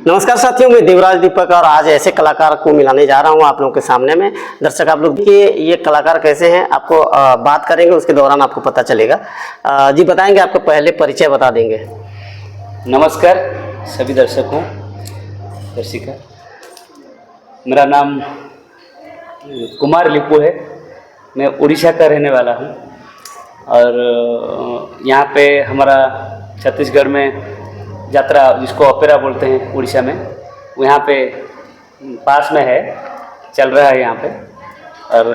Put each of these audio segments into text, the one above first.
नमस्कार साथियों, मैं देवराज दीपक और आज ऐसे कलाकार को मिलाने जा रहा हूं आप लोगों के सामने में। दर्शक आप लोग देखिए ये कलाकार कैसे हैं, आपको बात करेंगे, उसके दौरान आपको पता चलेगा। जी बताएंगे, आपका पहले परिचय बता देंगे। नमस्कार सभी दर्शकों दर्शिका, मेरा नाम कुमार लिपू है। मैं उड़ीसा का रहने वाला हूं और यहाँ पे हमारा छत्तीसगढ़ में यात्रा, जिसको ओपेरा बोलते हैं उड़ीसा में, वो यहाँ पे पास में है, चल रहा है यहाँ पे। और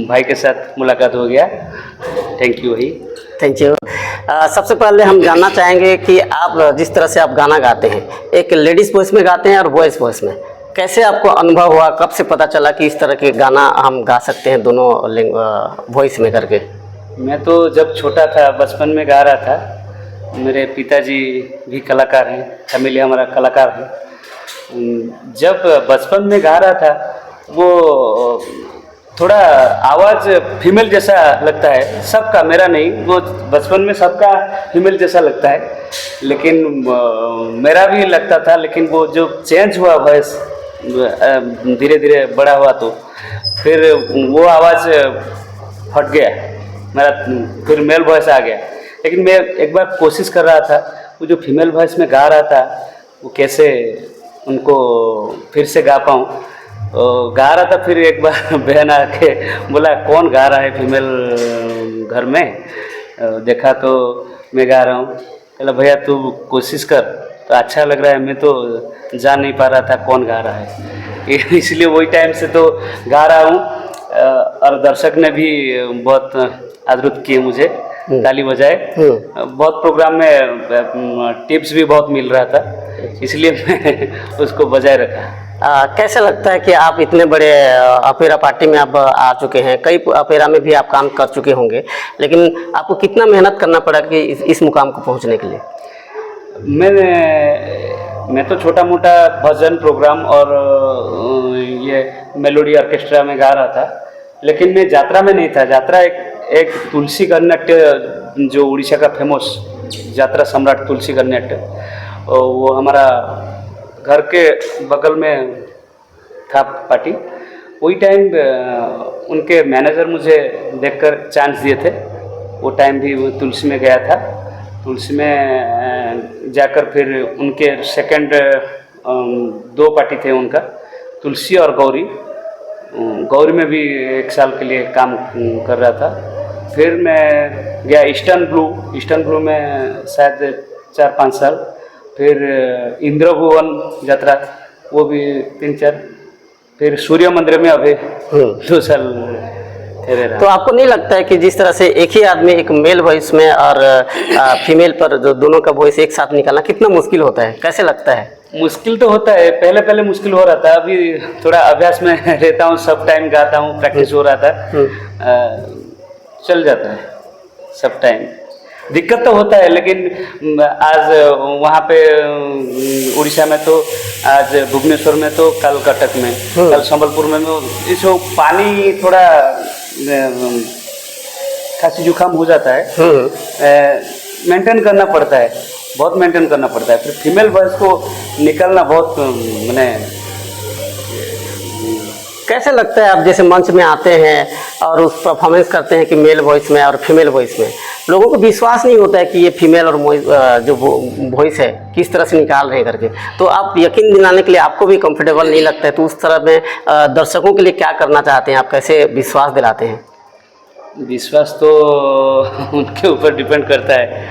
भाई के साथ मुलाकात हो गया। थैंक यू भाई। Thank you. सबसे पहले हम जानना चाहेंगे कि आप जिस तरह से आप गाना गाते हैं, एक लेडीज़ वॉइस में गाते हैं और बॉयज़ वॉइस में, कैसे आपको अनुभव हुआ, कब से पता चला कि इस तरह के गाना हम गा सकते हैं दोनों वॉइस में करके? मैं तो जब छोटा था, बचपन में गा रहा था। मेरे पिताजी भी कलाकार हैं, फैमिली हमारा कलाकार है। जब बचपन में गा रहा था, वो थोड़ा आवाज़ फीमेल जैसा लगता है सबका, मेरा नहीं, वो बचपन में सबका फीमेल जैसा लगता है, लेकिन मेरा भी लगता था। लेकिन वो जो चेंज हुआ वॉइस, धीरे धीरे बड़ा हुआ, तो फिर वो आवाज़ फट गया मेरा, फिर मेल वॉइस आ गया। लेकिन मैं एक बार कोशिश कर रहा था, वो जो फीमेल वॉइस में गा रहा था, वो कैसे उनको फिर से गा पाऊँ। गा रहा था, फिर एक बार बहन आके बोला कौन गा रहा है फीमेल घर में। देखा तो मैं गा रहा हूँ। कहला भैया तू कोशिश कर, तो अच्छा लग रहा है। मैं तो जान नहीं पा रहा था कौन गा रहा है, इसलिए वही टाइम से तो गा रहा हूँ। और दर्शक ने भी बहुत आदृत किए मुझे, ताली बजाए। बहुत प्रोग्राम में टिप्स भी बहुत मिल रहा था, इसलिए मैं उसको बजाय रखा। कैसे लगता है कि आप इतने बड़े अपेरा पार्टी में आप आ चुके हैं, कई अपेरा में भी आप काम कर चुके होंगे, लेकिन आपको कितना मेहनत करना पड़ा कि इस मुकाम को पहुंचने के लिए? मैं तो छोटा मोटा भजन प्रोग्राम और ये मेलोडी ऑर्केस्ट्रा में गा रहा था, लेकिन मैं यात्रा में नहीं था। यात्रा एक तुलसी गणनाट्य, जो उड़ीसा का फेमस यात्रा सम्राट तुलसी गणनाट्य, वो हमारा घर के बगल में था पार्टी। वही टाइम उनके मैनेजर मुझे देखकर चांस दिए थे। वो टाइम भी वो तुलसी में गया था। तुलसी में जाकर फिर उनके सेकंड 2 पार्टी थे उनका, तुलसी और गौरी। गौरी में भी 1 साल के लिए काम कर रहा था। फिर मैं गया ईस्टर्न ब्लू में शायद 4-5 साल। फिर इंद्र भुवन यात्रा, वो भी 3-4। फिर सूर्य मंदिर में अभी 2 साल रहा। तो आपको नहीं लगता है कि जिस तरह से एक ही आदमी, एक मेल वॉइस में और फीमेल पर, जो दोनों का वॉइस एक साथ निकालना कितना मुश्किल होता है? कैसे लगता है? मुश्किल तो होता है, पहले मुश्किल हो रहा था। अभी थोड़ा अभ्यास में रहता हूँ, सब टाइम गाता हूँ, प्रैक्टिस हो रहा था, चल जाता है सब टाइम। दिक्कत तो होता है, लेकिन आज वहाँ पे उड़ीसा में तो, आज भुवनेश्वर में तो, कल कटक में, कल संबलपुर में, इस पानी थोड़ा खांसी जुकाम हो जाता है। मेंटेन करना पड़ता है, बहुत मेंटेन करना पड़ता है। फिर फीमेल वॉइस को निकलना बहुत कैसे लगता है? आप जैसे मंच में आते हैं और उस परफॉर्मेंस करते हैं कि मेल वॉइस में और फीमेल वॉइस में, लोगों को विश्वास नहीं होता है कि ये फीमेल और जो वॉइस है किस तरह से निकाल रहे हैं करके। तो आप यकीन दिलाने के लिए आपको भी कंफर्टेबल नहीं लगता है, तो उस तरह में दर्शकों के लिए क्या करना चाहते हैं आप? कैसे विश्वास दिलाते हैं? विश्वास तो उनके ऊपर डिपेंड करता है,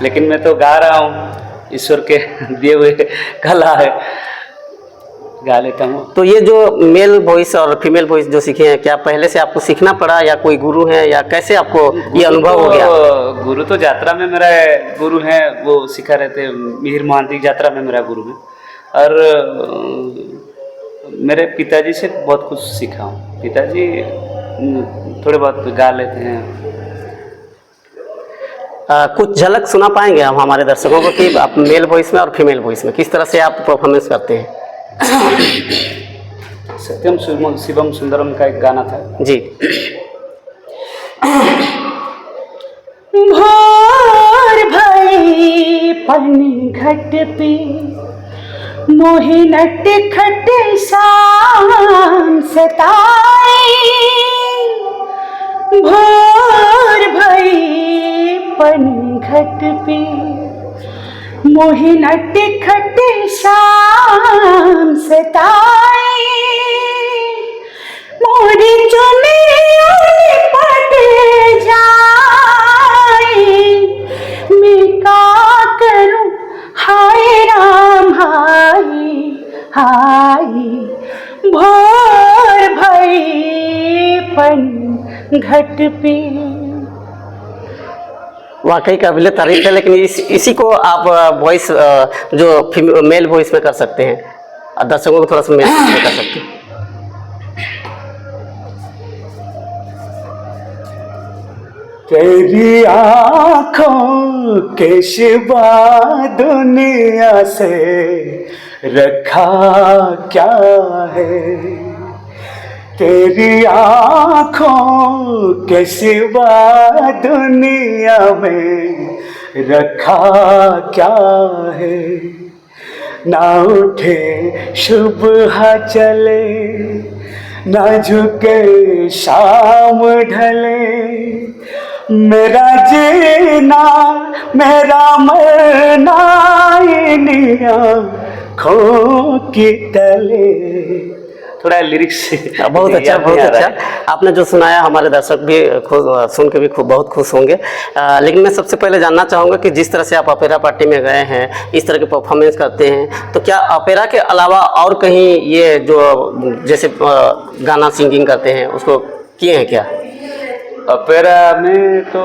लेकिन मैं तो गा रहा हूँ, ईश्वर के दिए हुए कला है, गा लेता हूँ। तो ये जो मेल वॉइस और फीमेल वॉइस जो सीखे हैं, क्या पहले से आपको सीखना पड़ा या कोई गुरु है, या कैसे आपको ये अनुभव हो गया? गुरु तो यात्रा में मेरा गुरु हैं, वो सिखा रहे थे। मिहिर महांती यात्रा में मेरा गुरु है। और मेरे पिताजी से बहुत कुछ सीखा हूँ। पिताजी थोड़े बहुत गा लेते हैं। कुछ झलक सुना पाएंगे हम हमारे दर्शकों को कि आप मेल वॉइस में और फीमेल वॉइस में किस तरह से आप परफॉर्मेंस करते हैं? सत्यम शिवम सुंदरम का एक गाना था जी। भोर भई पानी घट पे मोहे नट खट शाम सताए, भोर भई पनघट पे। मोहे नट खट शाम सताए, मोरी चुनरिया पट जाए। मैं का करूं हाय राम हाय हाय, भोर भई पनघट पे। वाकई काबिले तारीफ है, लेकिन इसी को आप वॉइस जो मेल वॉइस में कर सकते हैं, दर्शकों को थोड़ा सा मेल में कर सकते हैं। तेरी आँखों के सिवा दुनिया से रखा क्या है, तेरी आँखों के सिवा दुनिया में रखा क्या है। ना उठे सुबह चले, ना झुके शाम ढले, मेरा जीना मेरा मरना इन आँखों की तले। थोड़ा लिरिक्स बहुत अच्छा, बहुत अच्छा। आपने जो सुनाया हमारे दर्शक भी सुन के भी बहुत खुश होंगे। लेकिन मैं सबसे पहले जानना चाहूँगा कि जिस तरह से आप अपेरा पार्टी में गए हैं, इस तरह के परफॉर्मेंस करते हैं, तो क्या अपेरा के अलावा और कहीं ये जो जैसे गाना सिंगिंग करते हैं उसको किए हैं क्या? अपेरा में तो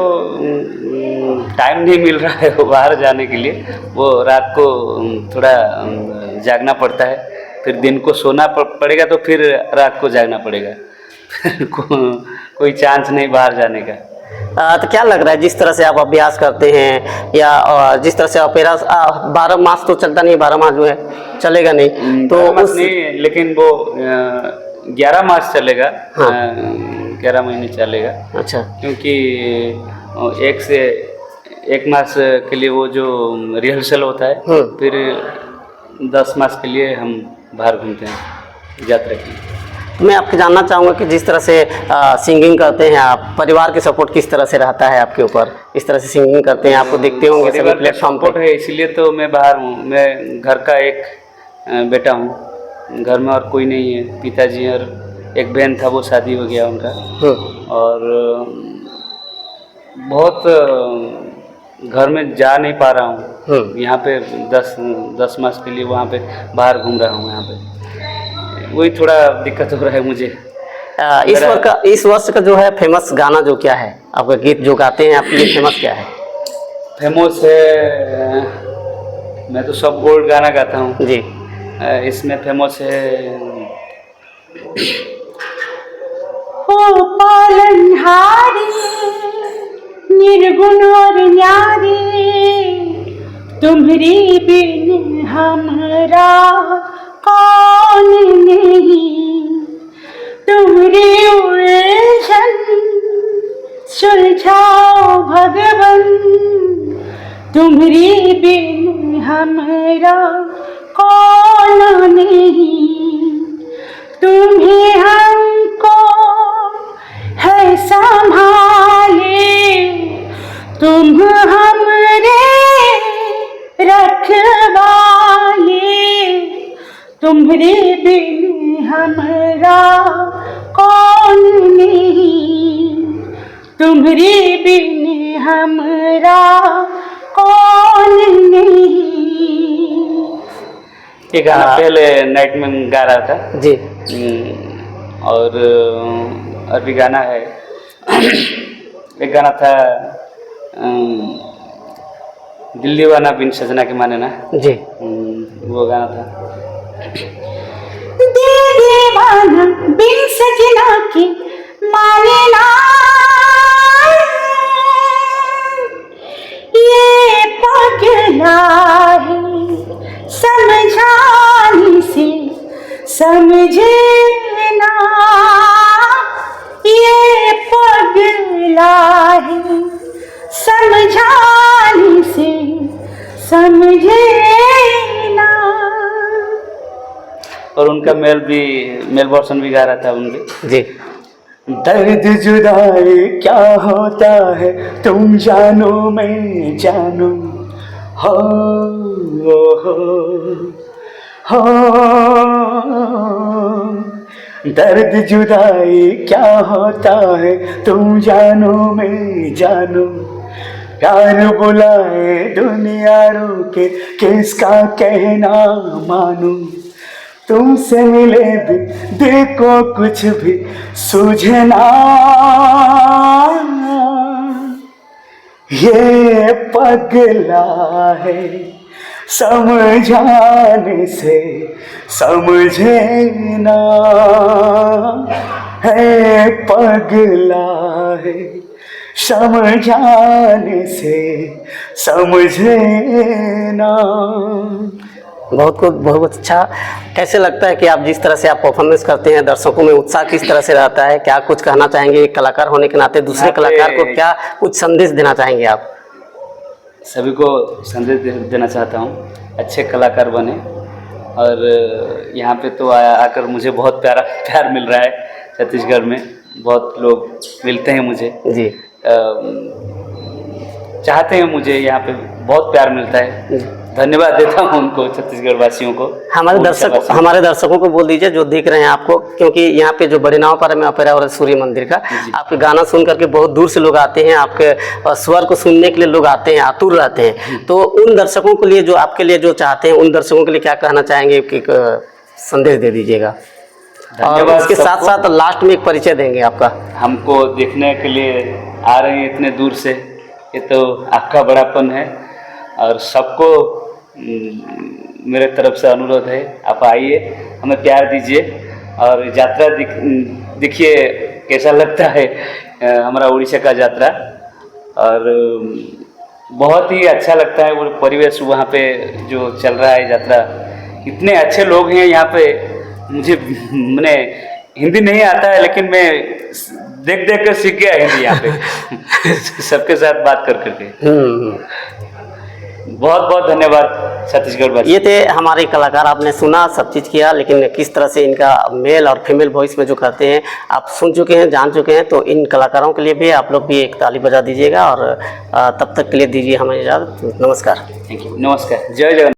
टाइम नहीं मिल रहा है बाहर जाने के लिए। वो रात को थोड़ा जागना पड़ता है, फिर दिन को सोना पड़ेगा, तो फिर रात को जागना पड़ेगा। कोई चांस नहीं बाहर जाने का। तो क्या लग रहा है जिस तरह से आप अभ्यास करते हैं, या जिस तरह से अपेरा 12 मास तो चलता नहीं, 12 मास जो है चलेगा नहीं, तो उस नहीं, लेकिन वो 11 मास चलेगा। हाँ। 11 महीने चलेगा। अच्छा। क्योंकि 1 से 1 मास के लिए वो जो रिहर्सल होता है, फिर 10 मास के लिए हम बाहर घूमते हैं यात्रा के लिए। मैं आपको जानना चाहूँगा कि जिस तरह से सिंगिंग करते हैं आप, परिवार की सपोर्ट किस तरह से रहता है आपके ऊपर? इस तरह से सिंगिंग करते हैं, आपको देखते होंगे सभी प्लेटफॉर्म सपोर्ट है, इसलिए तो मैं बाहर हूँ। मैं घर का एक बेटा हूँ, घर में और कोई नहीं है। पिताजी और एक बहन था, वो शादी हो गया उनका। और बहुत घर में जा नहीं पा रहा हूँ। यहाँ पे 10 मास के लिए वहाँ पे बाहर घूम रहा हूँ। यहाँ पे वही थोड़ा दिक्कत हो रहा है मुझे। इस वर्ष का जो है फेमस गाना जो क्या है, आपका गीत जो गाते हैं आपके लिए फेमस क्या है? फेमस है, मैं तो सब ओल्ड गाना गाता हूँ जी। इसमें फेमस है ओ पालनहारी निर्गुण और न्यारी, तुम्हारी बिन हमरा कौन नहीं। तुम्हारी उलझन सुलझाओ भगवन, तुम्हारी बिन हमरा कौन नहीं। तुम्हें हमको है संभाले, तुम हमरे रखवाले। तुम्हारे बिन हमरा कौन नहीं, तुम्हारे बिन हमरा कौन नहीं। ये गाना पहले नाइट में गा रहा था जी। और अभी गाना है एक गाना था दिल दीवाना बिन सजना के माने ना जी। वो गाना था। दिल दीवाना बिन सजना के माने ना, ये पगला है समझाने से समझे ना। ये पगला है समझाने से समझे ना। और उनका मेल वर्सन भी गा रहा था उनके। जी। दर्द जुदाई क्या होता है तुम जानो मैं जानू, हो हो दर्द जुदाई क्या होता है तुम जानो मैं जानू, प्यार बुलाए दुनिया रोके किसका कहना मानू, तुमसे मिले भी दिल को कुछ भी सूझना, ये पगला है समझाने से समझे ना, है पगला है समझाने से समझे ना। बहुत अच्छा। कैसे लगता है कि आप जिस तरह से आप परफॉर्मेंस करते हैं, दर्शकों में उत्साह किस तरह से रहता है? क्या कुछ कहना चाहेंगे एक कलाकार होने के नाते दूसरे कलाकार को, क्या कुछ संदेश देना चाहेंगे आप? सभी को संदेश देना चाहता हूँ, अच्छे कलाकार बने। और यहाँ पे तो आकर मुझे बहुत प्यार मिल रहा है। छत्तीसगढ़ में बहुत लोग मिलते हैं मुझे जी, चाहते हैं मुझे, यहाँ पे बहुत प्यार मिलता है। धन्यवाद देता हूँ उनको, छत्तीसगढ़ वासियों को। हमारे दर्शकों को बोल दीजिए जो देख रहे हैं आपको, क्योंकि यहाँ पे जो बड़े नावपारा में ओपेरा और सूर्य मंदिर का आपके गाना सुन करके बहुत दूर से लोग आते हैं, आपके स्वर को सुनने के लिए लोग आते हैं, आतुर रहते हैं। तो उन दर्शकों के लिए जो आपके लिए जो चाहते हैं, उन दर्शकों के लिए क्या कहना चाहेंगे? एक संदेश दे दीजिएगा। और इसके साथ साथ लास्ट में एक परिचय देंगे आपका। हमको देखने के लिए आ रहे हैं इतने दूर से, ये तो आपका बड़ापन है। और सबको मेरे तरफ से अनुरोध है, आप आइए, हमें प्यार दीजिए और यात्रा देखिए कैसा लगता है हमारा उड़ीसा का यात्रा। और बहुत ही अच्छा लगता है वो परिवेश वहाँ पे जो चल रहा है यात्रा। इतने अच्छे लोग हैं यहाँ पे, मुझे मैंने हिंदी नहीं आता है लेकिन मैं देख कर सीख गया हिंदी यहाँ पे सबके साथ बात कर करके। बहुत बहुत धन्यवाद छत्तीसगढ़ वासी। ये थे हमारे कलाकार, आपने सुना, सब चीज़ किया, लेकिन किस तरह से इनका मेल और फीमेल वॉइस में जो करते हैं आप सुन चुके हैं, जान चुके हैं। तो इन कलाकारों के लिए भी आप लोग भी एक ताली बजा दीजिएगा। और तब तक के लिए दीजिए हमें इजाज़त। नमस्कार। Thank you. नमस्कार। जय जगन्नाथ।